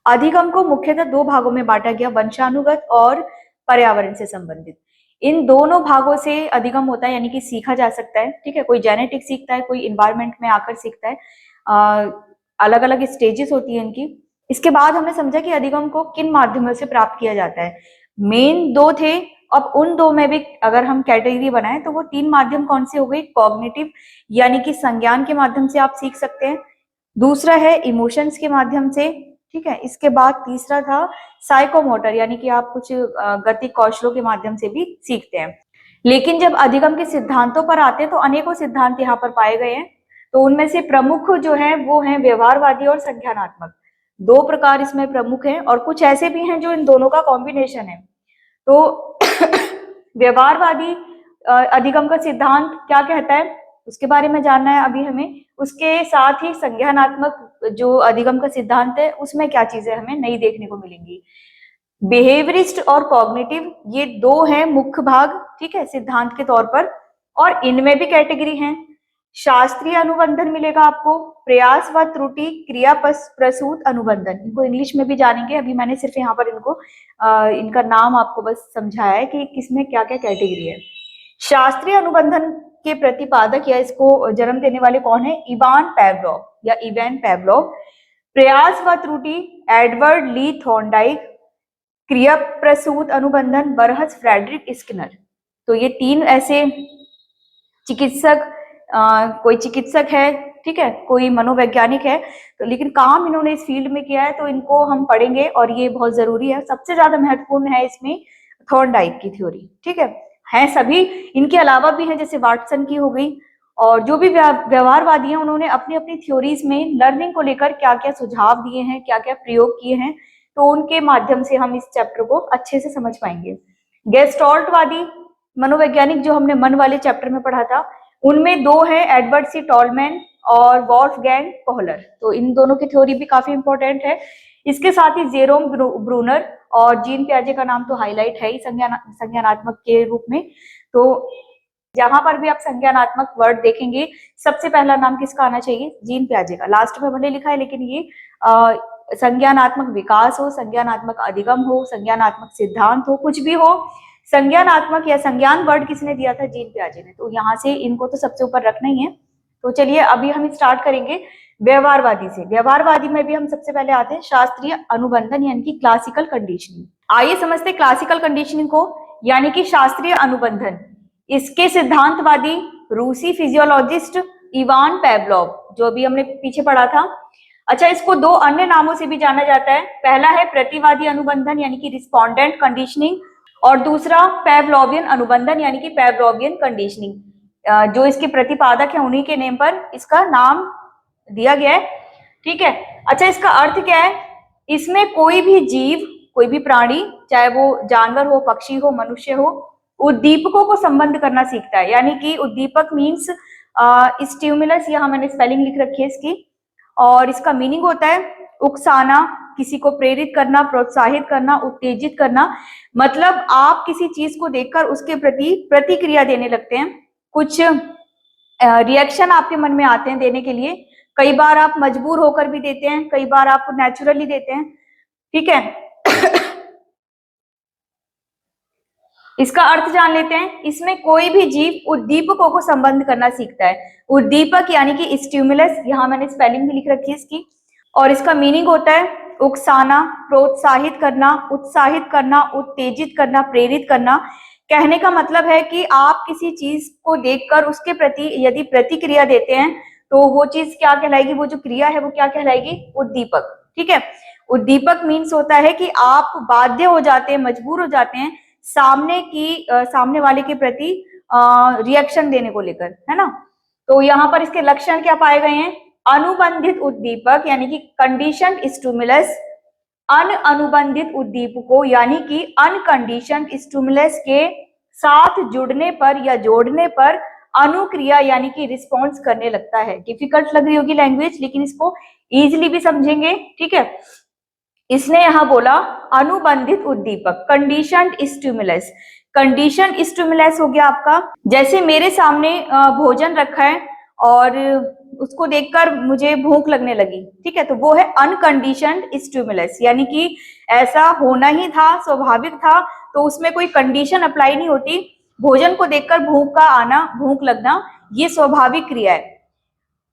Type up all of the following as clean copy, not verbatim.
अधिगम को मुख्यतः दो भागों में बांटा गया, वंशानुगत और पर्यावरण से संबंधित। इन दोनों भागों से अधिगम होता है, यानी कि सीखा जा सकता है। ठीक है, कोई जेनेटिक सीखता है, कोई इन्वायरमेंट में आकर सीखता है। अलग अलग स्टेजेस होती है इनकी। इसके बाद हमने समझा कि अधिगम को किन माध्यमों से प्राप्त किया जाता है। मेन दो थे, अब उन दो में भी अगर हम कैटेगरी बनाएं तो वो तीन माध्यम कौन से हो गए? कॉग्निटिव, यानी कि संज्ञान के माध्यम से आप सीख सकते हैं। दूसरा है इमोशंस के माध्यम से। ठीक है, इसके बाद तीसरा था साइकोमोटर, यानी कि आप कुछ गति कौशलों के माध्यम से भी सीखते हैं। लेकिन जब अधिगम के सिद्धांतों पर आते हैं तो अनेकों सिद्धांत यहाँ पर पाए गए हैं। तो उनमें से प्रमुख जो है वो है व्यवहारवादी और संज्ञानात्मक। दो प्रकार इसमें प्रमुख हैं, और कुछ ऐसे भी हैं जो इन दोनों का कॉम्बिनेशन है। तो व्यवहारवादी अधिगम का सिद्धांत क्या कहता है उसके बारे में जानना है अभी हमें। उसके साथ ही संज्ञानात्मक जो अधिगम का सिद्धांत है उसमें क्या चीजें हमें नई देखने को मिलेंगी। बिहेवियरिस्ट और कॉग्निटिव, ये दो हैं मुख्य भाग, ठीक है, सिद्धांत के तौर पर। और इनमें भी कैटेगरी हैं। शास्त्रीय अनुबंधन मिलेगा आपको, प्रयास व त्रुटि क्रिया प्रसूत अनुबंधन, इनको इंग्लिश में भी जानेंगे। अभी मैंने सिर्फ यहाँ पर इनको इनका नाम आपको बस समझाया है कि किसमें क्या क्या कैटेगरी है। शास्त्रीय अनुबंधन के प्रतिपादक या इसको जन्म देने वाले कौन है? इवान पेवलोव या इवान पेवलोव। प्रयास व त्रुटि एडवर्ड ली थॉर्नडाइक। क्रिया प्रसूत अनुबंधन बरहस फ्रेडरिक स्किनर। तो ये तीन ऐसे चिकित्सक, कोई चिकित्सक है, ठीक है, कोई मनोवैज्ञानिक है, तो लेकिन काम इन्होंने इस फील्ड में किया है, तो इनको हम पढ़ेंगे और ये बहुत जरूरी है। सबसे ज्यादा महत्वपूर्ण है इसमें थॉर्नडाइक की थ्योरी। ठीक है सभी, इनके अलावा भी है, जैसे वाटसन की हो गई। और जो भी व्यवहारवादी हैं उन्होंने अपनी अपनी थ्योरीज में लर्निंग को लेकर क्या क्या सुझाव दिए हैं, क्या क्या प्रयोग किए हैं, तो उनके माध्यम से हम इस चैप्टर को अच्छे से समझ पाएंगे। गेस्टॉल्टवादी मनोवैज्ञानिक जो हमने मन वाले चैप्टर में पढ़ा था, उनमें दो हैं, एडवर्ड सी टॉलमैन और वॉल्फगैंग कोहलर। तो इन दोनों की थ्योरी भी काफी इंपॉर्टेंट है। इसके साथ ही जेरोम ब्रूनर और जीन पियाजे का नाम तो हाईलाइट है ही संज्ञानात्मक के रूप में। तो जहां पर भी आप संज्ञानात्मक वर्ड देखेंगे सबसे पहला नाम किसका आना चाहिए? जीन पियाजे का। लास्ट में भले लिखा है, लेकिन ये संज्ञानात्मक विकास हो, संज्ञानात्मक अधिगम हो, संज्ञानात्मक सिद्धांत हो, कुछ भी हो, संज्ञानात्मक या संज्ञान वर्ड किसने दिया था? जीन पियाजे ने। तो यहाँ से इनको तो सबसे ऊपर रखना ही है। तो चलिए अभी हम स्टार्ट करेंगे व्यवहारवादी से। व्यवहारवादी में भी हम सबसे पहले आते हैं शास्त्रीय अनुबंधन, यानी कि क्लासिकल कंडीशनिंग। आइए समझते हैं क्लासिकल कंडीशनिंग को, यानी कि शास्त्रीय अनुबंधन। इसके सिद्धांतवादी रूसी फिजियोलॉजिस्ट इवान पेवलोव, जो भी हमने पीछे पढ़ा था। अच्छा, इसको दो अन्य नामों से भी जाना जाता है। पहला है प्रतिवादी अनुबंधन, यानी कि रिस्पोंडेंट कंडीशनिंग, और दूसरा पेवलोवियन अनुबंधन, यानी कि पेवलोवियन कंडीशनिंग। जो इसके प्रतिपादक है उन्हीं के नेम पर इसका नाम दिया गया है। ठीक है, अच्छा, इसका अर्थ क्या है? इसमें कोई भी जीव, कोई भी प्राणी, चाहे वो जानवर हो, पक्षी हो, मनुष्य हो, उद्दीपकों को संबंध करना सीखता है। यानी कि उद्दीपक मीन्स स्टिमुलस, यहाँ मैंने स्पेलिंग लिख रखी है इसकी, और इसका मीनिंग होता है उकसाना, किसी को प्रेरित करना, प्रोत्साहित करना, उत्तेजित करना। मतलब आप किसी चीज को देखकर उसके प्रति प्रतिक्रिया देने लगते हैं, कुछ रिएक्शन आपके मन में आते हैं देने के लिए। कई बार आप मजबूर होकर भी देते हैं, कई बार आप नेचुरली देते हैं। ठीक है इसका अर्थ जान लेते हैं। इसमें कोई भी जीव उद्दीपकों को संबंध करना सीखता है। उद्दीपक यानी कि स्टिमुलस, यहाँ मैंने स्पेलिंग भी लिख रखी है इसकी, और इसका मीनिंग होता है उकसाना, प्रोत्साहित करना, उत्साहित करना, उत्तेजित करना, प्रेरित करना। कहने का मतलब है कि आप किसी चीज को देखकर उसके प्रति यदि प्रतिक्रिया देते हैं तो वो चीज क्या कहलाएगी? वो जो क्रिया है वो क्या कहलाएगी? उद्दीपक। ठीक है, उद्दीपक मीन्स होता है कि आप बाध्य हो जाते हैं, मजबूर हो जाते हैं सामने वाले के प्रति रिएक्शन देने को लेकर, है ना। तो यहाँ पर इसके लक्षण क्या पाए गए हैं? अनुबंधित उद्दीपक यानी कि कंडीशनड स्टिमुलस, अनुबंधित उद्दीपकों यानी कि अनकंडीशनड स्टिमुलस के साथ जुड़ने पर या जोड़ने पर अनुक्रिया यानी कि रिस्पॉन्स करने लगता है। डिफिकल्ट लग रही होगी लैंग्वेज, लेकिन इसको इजीली भी समझेंगे। ठीक है, इसने यहां बोला अनुबंधित उद्दीपक, कंडीशनड स्टिमुलस। कंडीशनड स्टिमुलस हो गया आपका, जैसे मेरे सामने भोजन रखा है और उसको देखकर मुझे भूख लगने लगी, ठीक है, तो वो है अनकंडीशनड स्टिमुलस, यानी कि ऐसा होना ही था, स्वाभाविक था, तो उसमें कोई कंडीशन अप्लाई नहीं होती। भोजन को देखकर भूख का आना, भूख लगना, ये स्वाभाविक क्रिया है।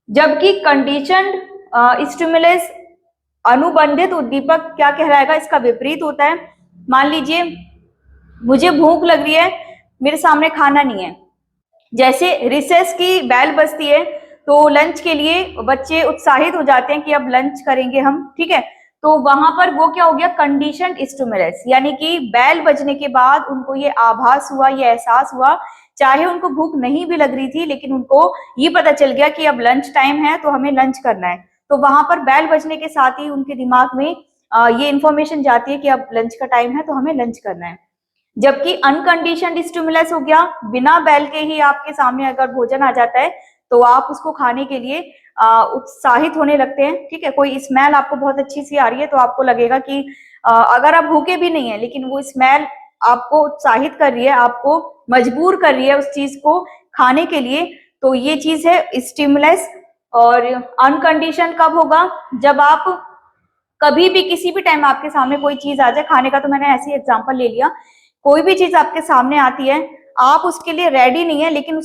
जबकि कंडीशनड स्टिमुलस, अनुबंधित उद्दीपक क्या कहलाएगा, इसका विपरीत होता है। मान लीजिए मुझे भूख लग रही है, मेरे सामने खाना नहीं है, जैसे रिसेस की बेल बजती है तो लंच के लिए बच्चे उत्साहित हो जाते हैं कि अब लंच करेंगे हम, ठीक है, तो वहां पर वो क्या हो गया, कंडीशनड स्टिमुलस, यानी कि बेल बजने के बाद उनको ये आभास हुआ, ये एहसास हुआ, चाहे उनको भूख नहीं भी लग रही थी, लेकिन उनको ये पता चल गया कि अब लंच टाइम है तो हमें लंच करना है, तो वहां पर बेल बजने के साथ ही उनके दिमाग में ये इंफॉर्मेशन जाती है कि अब लंच का टाइम है तो हमें लंच करना है। जबकि अनकंडीशनड स्टिमुलस हो गया, बिना बेल के ही आपके सामने अगर भोजन आ जाता है तो आप उसको खाने के लिए उत्साहित होने लगते हैं, ठीक है, कोई स्मेल आपको बहुत अच्छी सी आ रही है तो आपको लगेगा कि अगर आप भूखे भी नहीं है लेकिन वो स्मेल आपको उत्साहित कर रही है, आपको मजबूर कर रही है उस चीज को खाने के लिए, तो ये चीज है स्टिमुलस। और अनकंडीशन कब होगा, जब आप कभी भी किसी भी टाइम आपके सामने कोई चीज आ जाए खाने का, तो मैंने ऐसी एग्जांपल ले लिया, कोई भी चीज आपके सामने आती है, आप उसके लिए रेडी नहीं है, लेकिन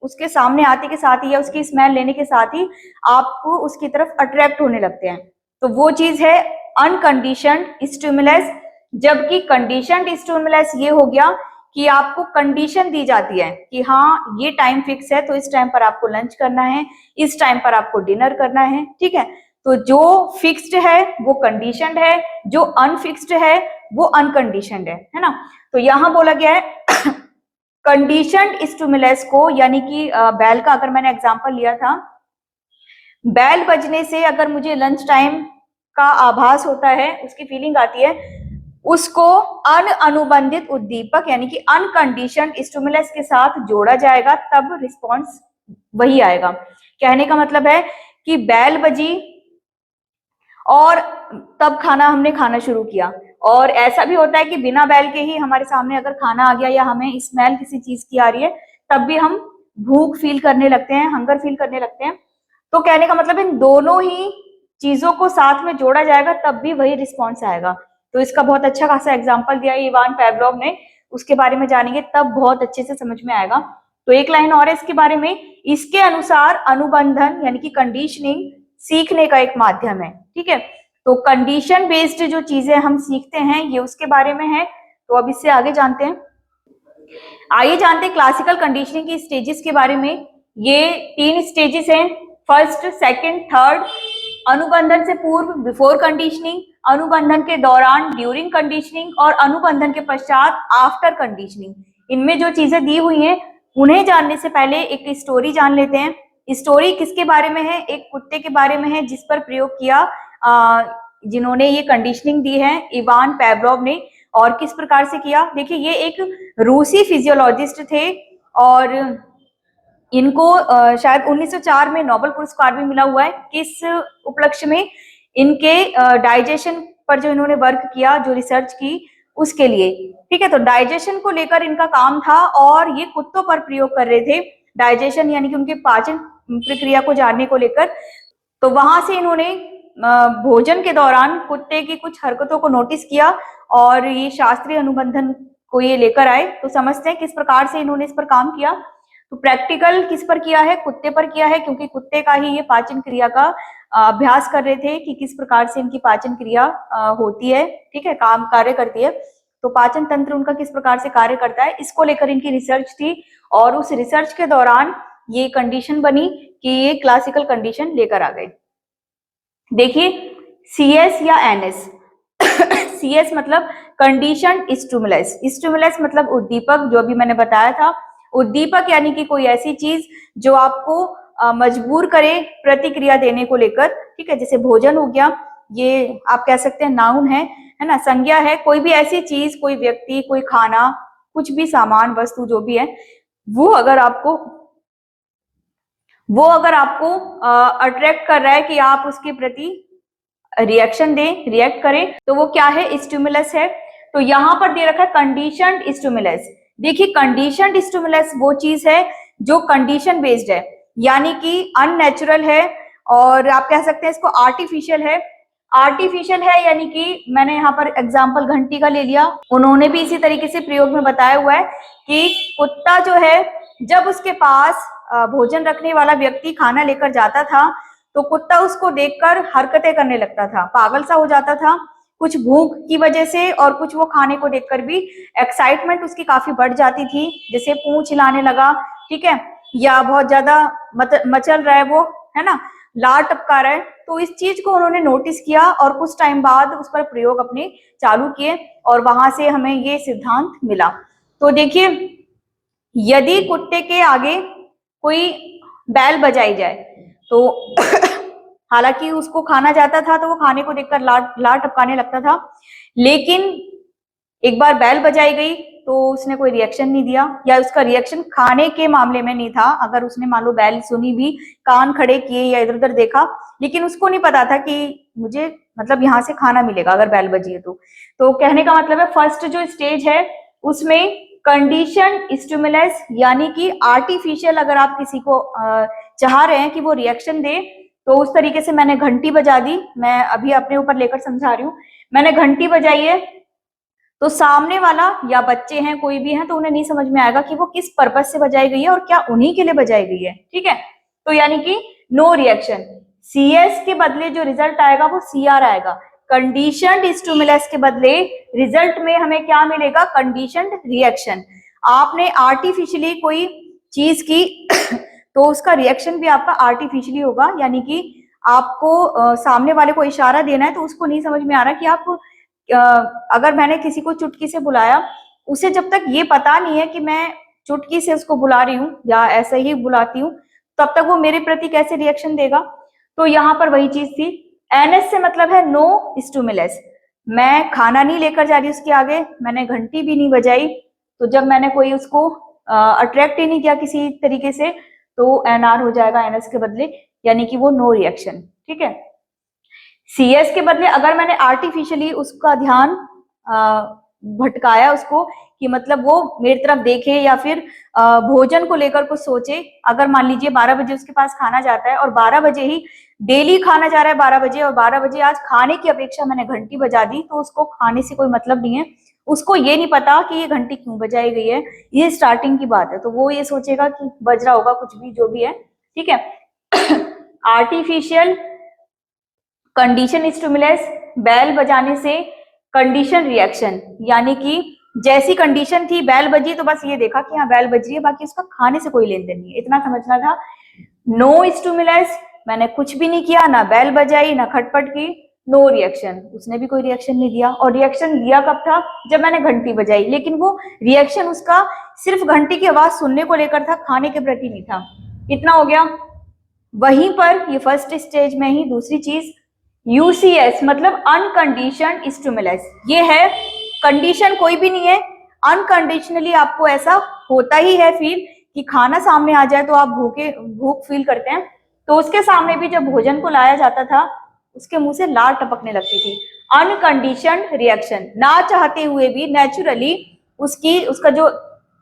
उसके सामने आते के साथ ही या उसकी स्मेल लेने के साथ ही आपको उसकी तरफ अट्रैक्ट होने लगते हैं, तो वो चीज है अनकंडीशनड स्टिमुलस। जबकि कंडीशनड स्टिमुलस ये हो गया कि आपको कंडीशन दी जाती है कि हाँ ये टाइम फिक्स है तो इस टाइम पर आपको लंच करना है, इस टाइम पर आपको डिनर करना है, ठीक है, तो जो फिक्स्ड है वो कंडीशनड है, जो अनफिक्स्ड है वो अनकंडीशनड है ना। तो यहां बोला गया है कंडीशनड स्टिमुलस को, यानी कि बेल का अगर मैंने एग्जांपल लिया था, बेल बजने से अगर मुझे लंच टाइम का आभास होता है, उसकी फीलिंग आती है, उसको अनुबंधित उद्दीपक यानी कि अनकंडीशनड स्टिमुलस के साथ जोड़ा जाएगा, तब रिस्पॉन्स वही आएगा। कहने का मतलब है कि बेल बजी और तब हमने खाना शुरू किया, और ऐसा भी होता है कि बिना बेल के ही हमारे सामने अगर खाना आ गया या हमें स्मेल किसी चीज की आ रही है, तब भी हम भूख फील करने लगते हैं, हंगर फील करने लगते हैं। तो कहने का मतलब इन दोनों ही चीजों को साथ में जोड़ा जाएगा तब भी वही रिस्पॉन्स आएगा। तो इसका बहुत अच्छा खासा एग्जाम्पल दिया इवान पेवलोव ने, उसके बारे में जानेंगे तब बहुत अच्छे से समझ में आएगा। तो एक लाइन और है इसके बारे में, इसके अनुसार अनुबंधन यानी कि कंडीशनिंग सीखने का एक माध्यम है, ठीक है, तो कंडीशन बेस्ड जो चीजें हम सीखते हैं ये उसके बारे में है। तो अब इससे आगे जानते हैं, आइए जानते हैं क्लासिकल कंडीशनिंग की स्टेजेस के बारे में। ये 3 स्टेजेस हैं, फर्स्ट, सेकंड, थर्ड। अनुबंधन से पूर्व बिफोर कंडीशनिंग, अनुबंधन के दौरान ड्यूरिंग कंडीशनिंग, और अनुबंधन के पश्चात आफ्टर कंडीशनिंग। इनमें जो चीजें दी हुई हैं उन्हें जानने से पहले एक स्टोरी जान लेते हैं। स्टोरी किसके बारे में है, एक कुत्ते के बारे में है जिस पर प्रयोग किया जिन्होंने ये कंडीशनिंग दी है इवान पेवलोव ने, और किस प्रकार से किया। देखिए ये एक रूसी फिजियोलॉजिस्ट थे और इनको शायद 1904 में नोबेल पुरस्कार भी मिला हुआ है। किस उपलक्ष्य में, इनके डाइजेशन पर जो इन्होंने वर्क किया, जो रिसर्च की उसके लिए, ठीक है, तो डाइजेशन को लेकर इनका काम था और ये कुत्तों पर प्रयोग कर रहे थे, डाइजेशन यानी कि उनके पाचन प्रक्रिया को जानने को लेकर। तो वहां से इन्होंने भोजन के दौरान कुत्ते की कुछ हरकतों को नोटिस किया और ये शास्त्रीय अनुबंधन को ये लेकर आए। तो समझते हैं किस प्रकार से इन्होंने इस पर काम किया। तो प्रैक्टिकल किस पर किया है, कुत्ते पर किया है, क्योंकि कुत्ते का ही ये पाचन क्रिया का अभ्यास कर रहे थे कि किस प्रकार से इनकी पाचन क्रिया होती है, ठीक है, काम कार्य करती है, तो पाचन तंत्र उनका किस प्रकार से कार्य करता है, इसको लेकर इनकी रिसर्च थी। और उस रिसर्च के दौरान ये कंडीशन बनी कि ये क्लासिकल कंडीशन लेकर आ गए। देखिए CS या NS CS मतलब कंडीशन स्टिमुलस, स्टिमुलस मतलब उद्दीपक, जो भी मैंने बताया था, उद्दीपक यानी कि कोई ऐसी चीज जो आपको मजबूर करे प्रतिक्रिया देने को लेकर, ठीक है, जैसे भोजन हो गया, ये आप कह सकते हैं नाउन है ना, संज्ञा है, कोई भी ऐसी चीज, कोई व्यक्ति, कोई खाना, कुछ भी सामान, वस्तु जो भी है, वो अगर आपको अट्रैक्ट कर रहा है कि आप उसके प्रति रिएक्शन दें, रिएक्ट करें, तो वो क्या है, स्टिमुलस है। तो यहां पर दे रखा है कंडीशनड स्टिमुलस। देखिए कंडीशनड स्टिमुलस वो चीज है जो कंडीशन बेस्ड है, यानी कि अननेचुरल है, और आप कह सकते हैं इसको आर्टिफिशियल है। आर्टिफिशियल है यानी कि मैंने यहाँ पर एग्जाम्पल घंटी का ले लिया, उन्होंने भी इसी तरीके से प्रयोग में बताया हुआ है कि कुत्ता जो है जब उसके पास भोजन रखने वाला व्यक्ति खाना लेकर जाता था तो कुत्ता उसको देखकर हरकतें करने लगता था, पागल सा हो जाता था, कुछ भूख की वजह से और कुछ वो खाने को देखकर भी एक्साइटमेंट उसकी काफी बढ़ जाती थी, जैसे पूंछ हिलाने लगा, ठीक है, या बहुत ज्यादा मचल रहा है वो, है ना, लार टपका रहा है। तो इस चीज को उन्होंने नोटिस किया और कुछ टाइम बाद उस पर प्रयोग अपने चालू किए और वहां से हमें ये सिद्धांत मिला। तो देखिए, यदि कुत्ते के आगे कोई बैल बजाई जाए तो हालांकि उसको खाना जाता था तो वो खाने को देखकर लार टपकाने लगता था, लेकिन एक बार बैल बजाई गई तो उसने कोई रिएक्शन नहीं दिया, या उसका रिएक्शन खाने के मामले में नहीं था। अगर उसने मान लो बैल सुनी भी, कान खड़े किए या इधर उधर देखा, लेकिन उसको नहीं पता था कि मुझे मतलब यहाँ से खाना मिलेगा अगर बैल बजी है तो कहने का मतलब है फर्स्ट जो स्टेज है उसमें कंडीशन स्टिमुलस यानी कि आर्टिफिशियल, अगर आप किसी को चाह रहे हैं कि वो रिएक्शन दे तो उस तरीके से मैंने घंटी बजा दी, मैं अभी अपने ऊपर लेकर समझा रही हूँ, मैंने घंटी बजाई है तो सामने वाला या बच्चे हैं कोई भी है तो उन्हें नहीं समझ में आएगा कि वो किस पर्पज से बजाई गई है और क्या उन्हीं के लिए बजाई गई है, ठीक है। तो यानी कि नो रिएक्शन, CS के बदले जो रिजल्ट आएगा वो CR आएगा। कंडीशनड स्टिमुलस के बदले रिजल्ट में हमें क्या मिलेगा, कंडीशनड रिएक्शन। आपने आर्टिफिशियली कोई चीज की तो उसका रिएक्शन भी आपका आर्टिफिशियली होगा, यानी कि आपको सामने वाले को इशारा देना है तो उसको नहीं समझ में आ रहा कि आप अगर मैंने किसी को चुटकी से बुलाया, उसे जब तक ये पता नहीं है कि मैं चुटकी से उसको बुला रही हूँ या ऐसे ही बुलाती हूँ, तब तक वो मेरे प्रति कैसे रिएक्शन देगा। तो यहाँ पर वही चीज थी। NS से मतलब है नो स्टिमुलस, मैं खाना नहीं लेकर जा रही उसके आगे, मैंने घंटी भी नहीं बजाई, तो जब मैंने कोई उसको अट्रैक्ट ही नहीं किया किसी तरीके से तो NR हो जाएगा NS के बदले, यानी कि वो नो रिएक्शन, ठीक है। CS के बदले अगर मैंने आर्टिफिशियली उसका ध्यान भटकाया उसको कि मतलब वो मेरी तरफ देखे या फिर भोजन को लेकर कुछ सोचे, अगर मान लीजिए 12 बजे उसके पास खाना जाता है और 12 बजे ही डेली खाना जा रहा है 12 बजे और 12 बजे आज खाने की अपेक्षा मैंने घंटी बजा दी, तो उसको खाने से कोई मतलब नहीं है, उसको ये नहीं पता कि ये घंटी क्यों बजाई गई है, ये स्टार्टिंग की बात है, तो वो ये सोचेगा कि बज रहा होगा कुछ भी जो भी है, ठीक है। आर्टिफिशियल कंडीशन स्टिमुलस, बैल बजाने से कंडीशन रिएक्शन, यानी कि जैसी कंडीशन थी बैल बजी तो बस ये देखा कि हाँ बैल बज रही है, बाकी उसका खाने से कोई लेन देन नहीं है, इतना समझना था। नो स्टिमुलस, मैंने कुछ भी नहीं किया, ना बैल बजाई ना खटपट की, नो रिएक्शन, उसने भी कोई रिएक्शन नहीं दिया। और रिएक्शन दिया कब था, जब मैंने घंटी बजाई, लेकिन वो रिएक्शन उसका सिर्फ घंटी की आवाज सुनने को लेकर था, खाने के प्रति नहीं था। इतना हो गया। वहीं पर ये फर्स्ट स्टेज में ही दूसरी चीज UCS मतलब अनकंडीशनड स्टिमुलस, ये है कंडीशन कोई भी नहीं है, अनकंडीशनली आपको ऐसा होता ही है फील कि खाना सामने आ जाए तो आप भूख फील करते हैं, तो उसके सामने भी जब भोजन को लाया जाता था उसके मुंह से लार टपकने लगती थी, अनकंडीशनड रिएक्शन, ना चाहते हुए भी नेचुरली उसका जो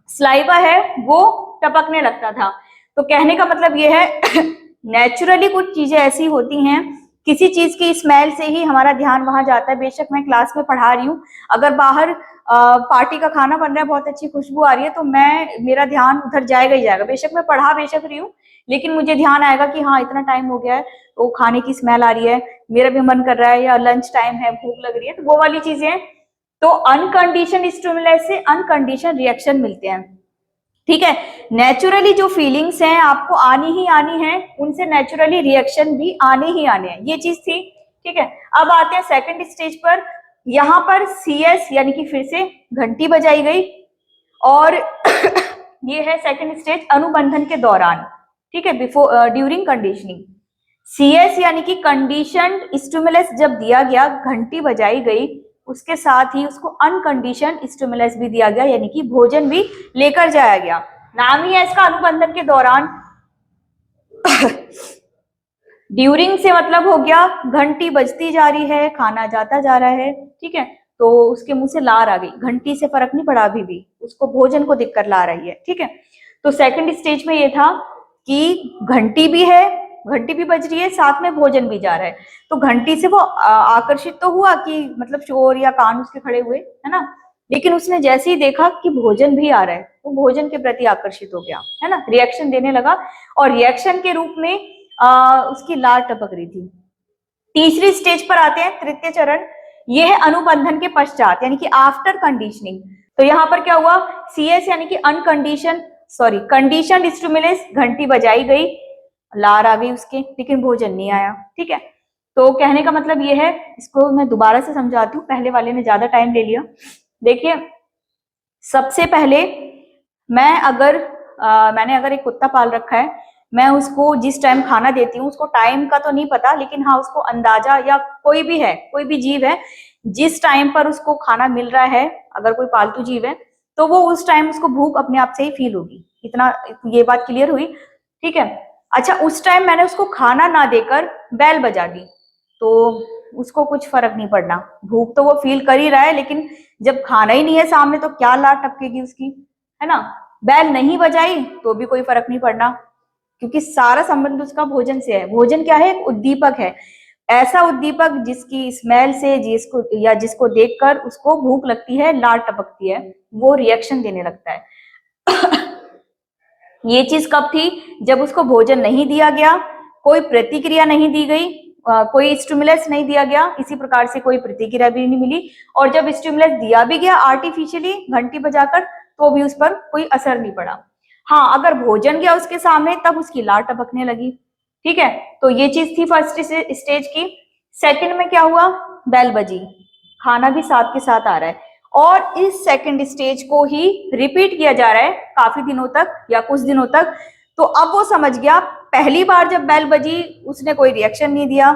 स्लाइवा है वो टपकने लगता था। तो कहने का मतलब ये है नेचुरली कुछ चीजें ऐसी होती हैं, किसी चीज की स्मेल से ही हमारा ध्यान वहां जाता है। बेशक मैं क्लास में पढ़ा रही हूँ, अगर बाहर पार्टी का खाना बन रहा है, बहुत अच्छी खुशबू आ रही है, तो मेरा ध्यान उधर जाएगा ही जाएगा, बेशक मैं पढ़ा बेशक रही हूँ, लेकिन मुझे ध्यान आएगा कि हाँ इतना टाइम हो गया है तो खाने की स्मेल आ रही है, मेरा भी मन कर रहा है, या लंच टाइम है भूख लग रही है, तो वो वाली चीजें। तो अनकंडीशन स्टिमुलस से अनकंडीशन रिएक्शन मिलते हैं, ठीक है। नेचुरली जो फीलिंग्स हैं आपको आनी ही आनी है, उनसे नेचुरली रिएक्शन भी आने ही आने हैं, ये चीज थी, ठीक है। अब आते हैं सेकंड स्टेज पर। यहां पर CS यानी कि फिर से घंटी बजाई गई और ये है सेकंड स्टेज अनुबंधन के दौरान, ठीक है, बिफोर ड्यूरिंग कंडीशनिंग। CS यानी कि कंडीशनड स्टिमुलस जब दिया गया, घंटी बजाई गई, उसके साथ ही उसको अनकंडीशन स्टिमुलस भी दिया गया, यानी कि भोजन भी लेकर जाया गया। नाम ही है इसका अनुबंधन के दौरान। ड्यूरिंग से मतलब हो गया घंटी बजती जा रही है, खाना जाता जा रहा है, ठीक है, तो उसके मुंह से लार आ गई, घंटी से फर्क नहीं पड़ा, अभी भी उसको भोजन को दिक्कत ला रही है, ठीक है। तो सेकंड स्टेज में ये था कि घंटी भी है, घंटी भी बज रही है, साथ में भोजन भी जा रहा है। तो घंटी से वो आकर्षित तो हुआ कि मतलब शोर या कान उसके खड़े हुए, है ना, लेकिन उसने जैसे ही देखा कि भोजन भी आ रहा है, वो भोजन के प्रति आकर्षित हो गया, है ना, रिएक्शन देने लगा, और रिएक्शन के रूप में उसकी लार टपक रही थी। तीसरी स्टेज पर आते हैं, तृतीय चरण, ये है अनुबंधन के पश्चात, यानी कि आफ्टर कंडीशनिंग। तो यहाँ पर क्या हुआ, CS यानी कि अनकंडीशन सॉरी कंडीशन स्टिमुलस, घंटी बजाई गई, लार आ गई उसके, लेकिन भोजन नहीं आया। ठीक है, तो कहने का मतलब ये है, इसको मैं दोबारा से समझाती हूँ, पहले वाले ने ज्यादा टाइम ले लिया। देखिए, सबसे पहले मैंने अगर एक कुत्ता पाल रखा है, मैं उसको जिस टाइम खाना देती हूँ, उसको टाइम का तो नहीं पता, लेकिन हाँ उसको अंदाजा, या कोई भी है, कोई भी जीव है, जिस टाइम पर उसको खाना मिल रहा है, अगर कोई पालतू जीव है, तो वो उस टाइम उसको भूख अपने आप से ही फील होगी। इतना, ये बात क्लियर हुई? ठीक है। अच्छा, उस टाइम मैंने उसको खाना ना देकर बैल बजा दी, तो उसको कुछ फर्क नहीं पड़ना, भूख तो वो फील कर ही रहा है, लेकिन जब खाना ही नहीं है सामने तो क्या लार टपकेगी उसकी, है ना। बैल नहीं बजाई तो भी कोई फर्क नहीं पड़ना, क्योंकि सारा संबंध उसका भोजन से है। भोजन क्या है, एक उद्दीपक है, ऐसा उद्दीपक जिसकी स्मेल से, जिसको देखकर उसको भूख लगती है, लार टपकती है, वो रिएक्शन देने लगता है। ये चीज कब थी, जब उसको भोजन नहीं दिया गया, कोई प्रतिक्रिया नहीं दी गई, कोई स्टिमुलस नहीं दिया गया, इसी प्रकार से कोई प्रतिक्रिया भी नहीं मिली, और जब स्टिमुलस दिया भी गया आर्टिफिशियली घंटी बजाकर, तो भी उस पर कोई असर नहीं पड़ा। हाँ, अगर भोजन गया उसके सामने, तब उसकी लार टपकने लगी। ठीक है, तो ये चीज थी फर्स्ट स्टेज की। सेकंड में क्या हुआ, बैल बजी, खाना भी साथ के साथ आ रहा है, और इस सेकंड स्टेज को ही रिपीट किया जा रहा है काफी दिनों तक या कुछ दिनों तक। तो अब वो समझ गया, पहली बार जब बैल बजी उसने कोई रिएक्शन नहीं दिया,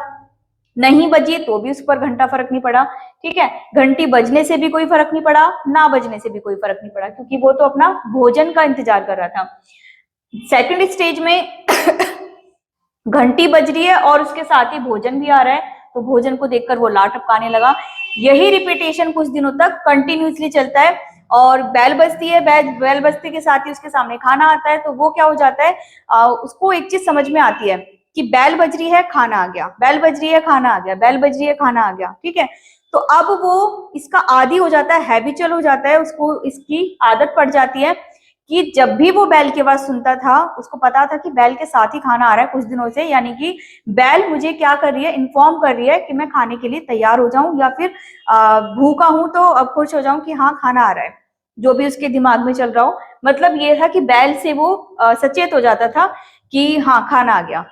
नहीं बजी तो भी उस पर घंटा फर्क नहीं पड़ा। ठीक है, घंटी बजने से भी कोई फर्क नहीं पड़ा, ना बजने से भी कोई फर्क नहीं पड़ा, क्योंकि वो तो अपना भोजन का इंतजार कर रहा था। सेकंड स्टेज में घंटी बज रही है और उसके साथ ही भोजन भी आ रहा है, तो भोजन को देखकर वो लार टपकाने लगा। यही रिपीटेशन कुछ दिनों तक कंटिन्यूसली चलता है, और बैल बजती है, बैल बजते के साथ ही उसके सामने खाना आता है, तो वो क्या हो जाता है, उसको एक चीज समझ में आती है कि बैल बज रही है, खाना आ गया, बैल बज रही है, खाना आ गया, बैल बज रही है, खाना आ गया। ठीक है, तो अब वो इसका आदी हो जाता है, हैबिचुअल हो जाता है, उसको इसकी आदत पड़ जाती है कि जब भी वो बैल की आवाज सुनता था, उसको पता था कि बैल के साथ ही खाना आ रहा है कुछ दिनों से, यानी कि बैल मुझे क्या कर रही है, इन्फॉर्म कर रही है कि मैं खाने के लिए तैयार हो जाऊं, या फिर भूखा हूं तो अब खुश हो जाऊं कि हाँ खाना आ रहा है, जो भी उसके दिमाग में चल रहा हो। मतलब ये था कि बैल से वो सचेत हो जाता था कि हाँ खाना आ गया।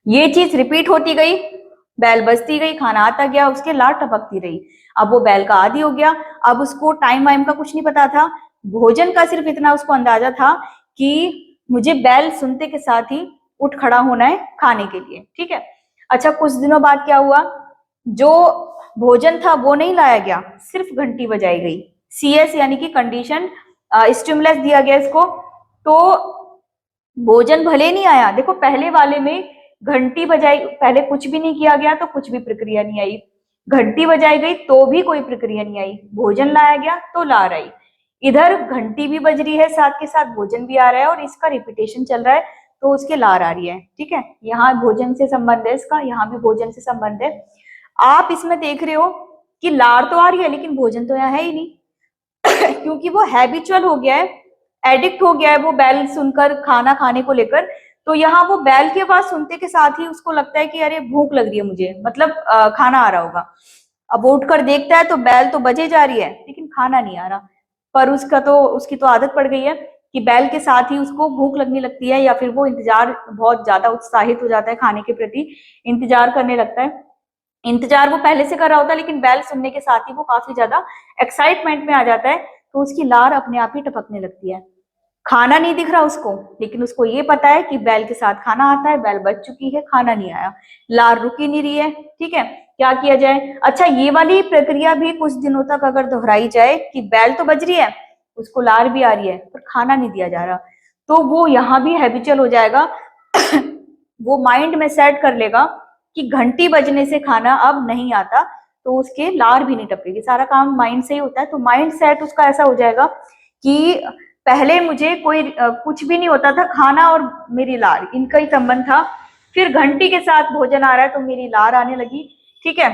ये चीज रिपीट होती गई, बैल बजती गई, खाना आता गया, उसके लार टपकती रही। अब वो बैल का आदी हो गया, अब उसको टाइम वाइम का कुछ नहीं पता था, भोजन का सिर्फ इतना उसको अंदाजा था कि मुझे बैल सुनते के साथ ही उठ खड़ा होना है खाने के लिए। ठीक है, अच्छा कुछ दिनों बाद क्या हुआ, जो भोजन था वो नहीं लाया गया, सिर्फ घंटी बजाई गई, CS यानी कि कंडीशन स्टिमुलस दिया गया इसको, तो भोजन भले नहीं आया। देखो पहले वाले में घंटी बजाई, पहले कुछ भी नहीं किया गया तो कुछ भी प्रक्रिया नहीं आई, घंटी बजाई गई तो भी कोई प्रक्रिया नहीं आई, भोजन लाया गया तो लार आई। इधर घंटी भी बज रही है, साथ के साथ भोजन भी आ रहा है, और इसका रिपीटेशन चल रहा है, तो उसके लार आ रही है। ठीक है, यहाँ भोजन से संबंध है इसका, यहाँ भी भोजन से संबंध है। आप इसमें देख रहे हो कि लार तो आ रही है, लेकिन भोजन तो यहाँ है ही नहीं क्योंकि वो हैबिचुअल हो गया है, एडिक्ट हो गया है वो बैल सुनकर खाना खाने को लेकर। तो यहाँ वो बैल की आवाज सुनते के साथ ही उसको लगता है कि अरे भूख लग रही है मुझे, मतलब खाना आ रहा होगा। अब वो उठकर देखता है तो बैल तो बजे जा रही है, लेकिन खाना नहीं आ रहा। पर उसकी तो आदत पड़ गई है कि बैल के साथ ही उसको भूख लगने लगती है, या फिर वो इंतजार, बहुत ज्यादा उत्साहित हो जाता है खाने के प्रति, इंतजार करने लगता है। इंतजार वो पहले से कर रहा होता है, लेकिन बैल सुनने के साथ ही वो काफी ज्यादा एक्साइटमेंट में आ जाता है, तो उसकी लार अपने आप ही टपकने लगती है। खाना नहीं दिख रहा उसको, लेकिन उसको ये पता है कि बैल के साथ खाना आता है, बैल बच चुकी है, खाना नहीं आया, लार रुक ही नहीं रही है। ठीक है, क्या किया जाए, अच्छा ये वाली प्रक्रिया भी कुछ दिनों तक अगर दोहराई जाए कि बैल तो बज रही है, उसको लार भी आ रही है, पर खाना नहीं दिया जा रहा, तो वो यहाँ भी हैबिचुअल हो जाएगा वो माइंड में सेट कर लेगा कि घंटी बजने से खाना अब नहीं आता, तो उसके लार भी नहीं टपकेगी, सारा काम माइंड से ही होता है। तो माइंड सेट उसका ऐसा हो जाएगा कि पहले मुझे कोई कुछ भी नहीं होता था, खाना और मेरी लार इनका ही संबंध था। फिर घंटी के साथ भोजन आ रहा है तो मेरी लार आने लगी, ठीक है,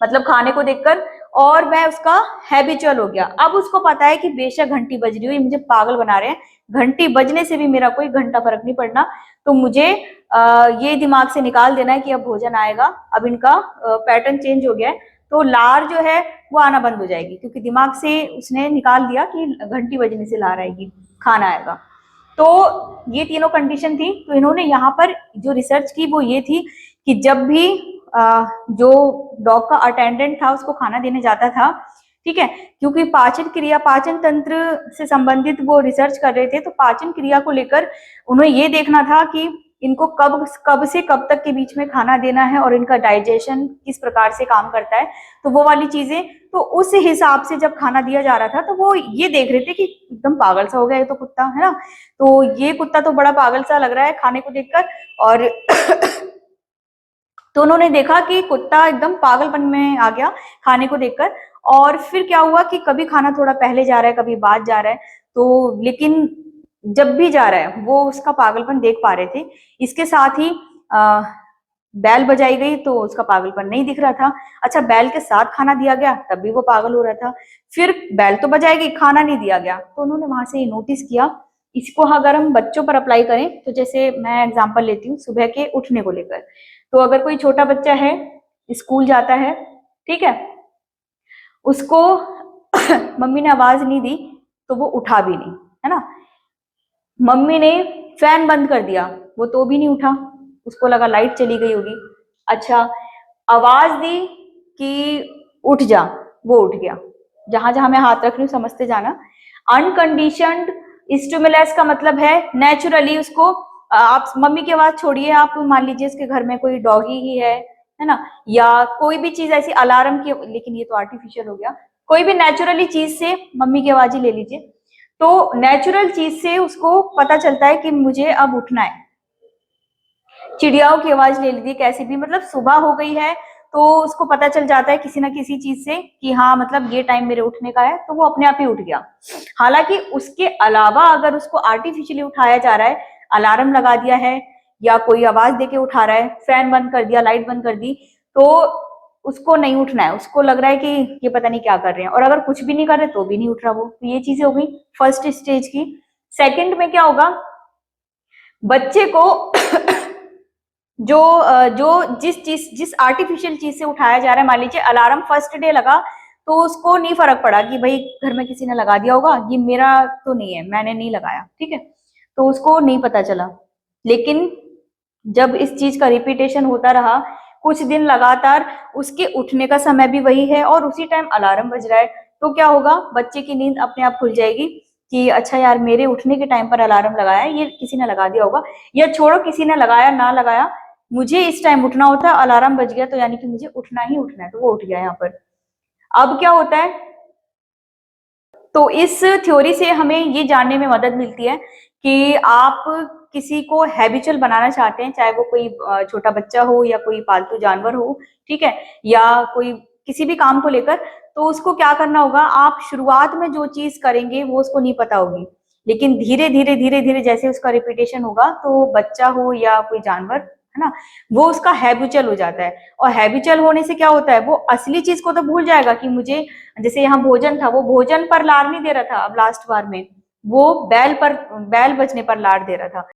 मतलब खाने को देखकर, और मैं उसका हैबिचुअल हो गया। अब उसको पता है कि बेशक घंटी बज रही हो, ये मुझे पागल बना रहे हैं, घंटी बजने से भी मेरा कोई घंटा फर्क नहीं पड़ना, तो मुझे ये दिमाग से निकाल देना है कि अब भोजन आएगा। अब इनका पैटर्न चेंज हो गया है, तो लार जो है वो आना बंद हो जाएगी, क्योंकि दिमाग से उसने निकाल दिया कि घंटी बजने से लार आएगी, खाना आएगा। तो ये तीनों कंडीशन थी। तो इन्होंने यहाँ पर जो रिसर्च की वो ये थी कि जब भी जो डॉग का अटेंडेंट था उसको खाना देने जाता था, ठीक है, क्योंकि पाचन क्रिया, पाचन तंत्र से संबंधित वो रिसर्च कर रहे थे, तो पाचन क्रिया को लेकर उन्हें ये देखना था कि इनको कब से कब तक के बीच में खाना देना है और इनका डाइजेशन किस प्रकार से काम करता है, तो वो वाली चीजें। तो उस हिसाब से जब खाना दिया जा रहा था तो वो ये देख रहे थे कि एकदम पागल सा हो गया ये तो कुत्ता, है ना, तो ये कुत्ता तो बड़ा पागल सा लग रहा है खाने को देखकर। और तो उन्होंने देखा कि कुत्ता एकदम पागलपन में आ गया खाने को देखकर। और फिर क्या हुआ कि कभी खाना थोड़ा पहले जा रहा है, कभी बाद जा रहा है, तो लेकिन जब भी जा रहा है वो उसका पागलपन देख पा रहे थे। इसके साथ ही बैल बजाई गई तो उसका पागलपन नहीं दिख रहा था। अच्छा, बैल के साथ खाना दिया गया तब भी वो पागल हो रहा था। फिर बैल तो बजाई गई, खाना नहीं दिया गया, तो उन्होंने वहां से ये नोटिस किया। इसको अगर हम बच्चों पर अप्लाई करें, तो जैसे मैं एग्जांपल लेती हूँ सुबह के उठने को लेकर, तो अगर कोई छोटा बच्चा है, स्कूल जाता है, ठीक है, उसको मम्मी ने आवाज नहीं दी तो वो उठा भी नहीं, है ना, मम्मी ने फैन बंद कर दिया वो तो भी नहीं उठा, उसको लगा लाइट चली गई होगी। अच्छा, आवाज दी कि उठ जा, वो उठ गया। जहां जहां मैं हाथ रख रही हूँ समझते जाना। अनकंडीशनड स्टिमुलस का मतलब है नेचुरली उसको, आप मम्मी की आवाज छोड़िए, आप मान लीजिए उसके घर में कोई डॉगी ही है ना, या कोई भी चीज ऐसी अलार्म की, लेकिन ये तो आर्टिफिशियल हो गया, कोई भी नेचुरली चीज से मम्मी की आवाज ही ले लीजिए, तो नेचुरल चीज से उसको पता चलता है कि मुझे अब उठना है। चिड़ियाओं की आवाज ले लीजिए, कैसी भी, मतलब सुबह हो गई है तो उसको पता चल जाता है किसी ना किसी चीज से कि हाँ मतलब ये टाइम मेरे उठने का है, तो वो अपने आप ही उठ गया। हालांकि उसके अलावा अगर उसको आर्टिफिशियली उठाया जा रहा है, अलार्म लगा दिया है या कोई आवाज देके उठा रहा है, फैन बंद कर दिया, लाइट बंद कर दी, तो उसको नहीं उठना है, उसको लग रहा है कि ये पता नहीं क्या कर रहे हैं, और अगर कुछ भी नहीं कर रहे तो भी नहीं उठ रहा वो। तो ये चीजें हो गई फर्स्ट स्टेज की। सेकंड में क्या होगा, बच्चे को जो जिस आर्टिफिशियल चीज से उठाया जा रहा है, मान लीजिए अलार्म फर्स्ट डे लगा तो उसको नहीं फर्क पड़ा कि भाई घर में किसी ने लगा दिया होगा, ये मेरा तो नहीं है, मैंने नहीं लगाया, ठीक है, तो उसको नहीं पता चला। लेकिन जब इस चीज का रिपीटेशन होता रहा कुछ दिन लगातार, उसके उठने का समय भी वही है और उसी टाइम अलार्म बज रहा है, तो क्या होगा, बच्चे की नींद अपने आप खुल जाएगी कि अच्छा यार मेरे उठने के टाइम पर अलार्म लगाया है, ये किसी ने लगा दिया होगा, या छोड़ो किसी ने लगाया ना लगाया, मुझे इस टाइम उठना होता है, अलार्म बज गया तो यानी कि मुझे उठना ही उठना है, तो वो उठ गया यहाँ पर। अब क्या होता है, तो इस थ्योरी से हमें ये जानने में मदद मिलती है कि आप किसी को हैबिचुअल बनाना चाहते हैं, चाहे वो कोई छोटा बच्चा हो या कोई पालतू जानवर हो, ठीक है, या कोई किसी भी काम को लेकर, तो उसको क्या करना होगा, आप शुरुआत में जो चीज करेंगे वो उसको नहीं पता होगी, लेकिन धीरे धीरे जैसे उसका रिपीटेशन होगा तो बच्चा हो या कोई जानवर, है ना, वो उसका हैबिचुअल हो जाता है। और हैबिचुअल होने से क्या होता है, वो असली चीज को तो भूल जाएगा कि मुझे, जैसे यहाँ भोजन था, वो भोजन पर लार नहीं दे रहा था, अब लास्ट बार में वो बैल बजने पर लार दे रहा था।